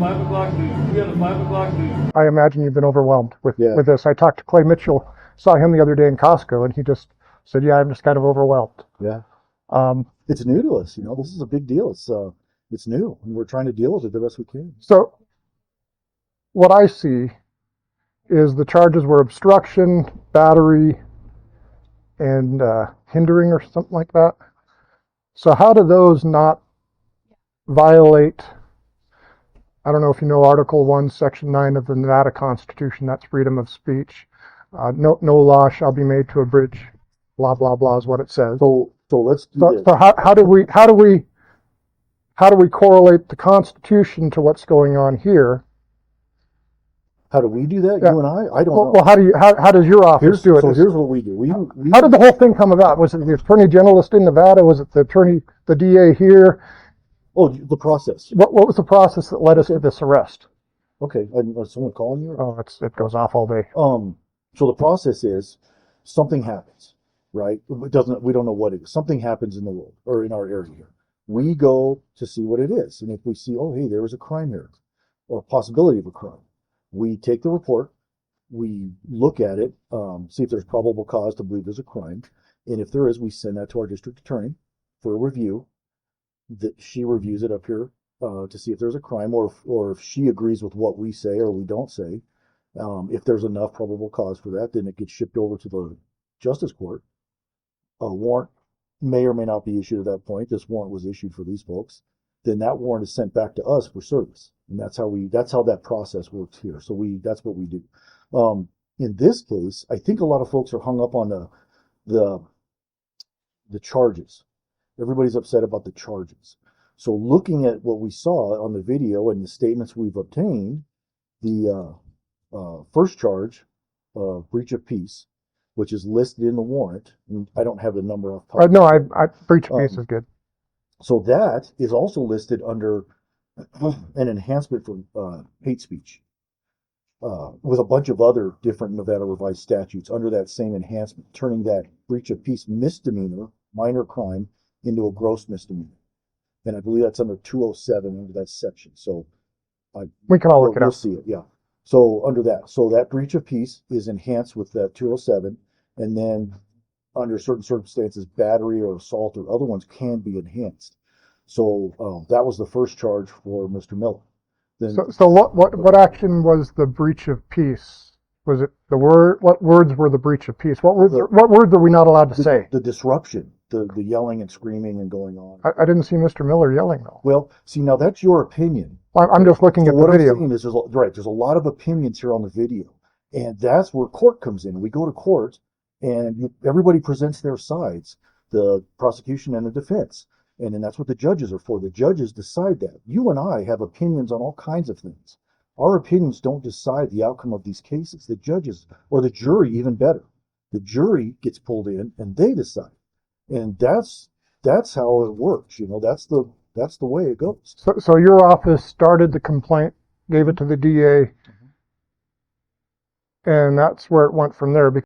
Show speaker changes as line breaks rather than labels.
5 o'clock news. We had a 5 o'clock news.
I imagine you've been overwhelmed with this. I talked to Clay Mitchell, saw him the other day in Costco, and he just said, "Yeah, I'm just kind of overwhelmed."
Yeah. It's new to us. This is a big deal. It's new, and we're trying to deal with it the best we can.
So, what I see is the charges were obstruction, battery, and hindering or something like that. So how do those not violate, I don't know if you know Article 1, Section 9 of the Nevada Constitution, that's freedom of speech. No law shall be made to abridge, blah, blah, blah is what it says.
So let's do this.
So how do we correlate the Constitution to what's going on here?
How do we do that? Yeah. You and I don't know.
Well, how does your office do it?
So here's what we do.
How did the whole thing come about? Was it the Attorney General of the state of Nevada? Was it the DA here?
Oh, the process.
What was the process that led us to this arrest?
Okay, is someone calling you?
Oh, it goes off all day.
So the process is something happens, right? We don't know what it is. Something happens in the world or in our area here. We go to see what it is, and if we see, oh, hey, there was a crime here, or a possibility of a crime. We take the report, we look at it, see if there's probable cause to believe there's a crime, and if there is, we send that to our district attorney for a review. That she reviews it up here to see if there's a crime, or if she agrees with what we say or we don't say. If there's enough probable cause for that, then it gets shipped over to the justice court. A warrant may or may not be issued at that point. This warrant was issued for these folks. Then that warrant is sent back to us for service. And that's how that process works here. So that's what we do. In this case, I think a lot of folks are hung up on the charges. Everybody's upset about the charges. So looking at what we saw on the video and the statements we've obtained, the first charge, breach of peace, which is listed in the warrant, and I don't have the number off top.
No, breach of peace is good.
So that is also listed under an enhancement for hate speech, with a bunch of other different Nevada revised statutes under that same enhancement, turning that breach of peace misdemeanor, minor crime, into a gross misdemeanor. And I believe that's under 207 under that section. So
we can all look it up.
We'll see it, yeah. So under that, that breach of peace is enhanced with that 207, and then under certain circumstances, battery or assault or other ones can be enhanced. So that was the first charge for Mr. Miller. Then,
so what action was the breach of peace? Was it the word? What words were the breach of peace? What words are we not allowed to say?
The disruption, the yelling and screaming and going on.
I didn't see Mr. Miller yelling though.
Well, see, now that's your opinion.
I'm just looking at the video.
What I'm saying is, there's a lot of opinions here on the video, and that's where court comes in. We go to court, and everybody presents their sides, the prosecution and the defense. And then that's what the judges are for. The judges decide that. You and I have opinions on all kinds of things. Our opinions don't decide the outcome of these cases. The judges, or the jury, even better. The jury gets pulled in and they decide. And that's how it works. That's the way it goes.
So your office started the complaint, gave it to the DA, and that's where it went from there.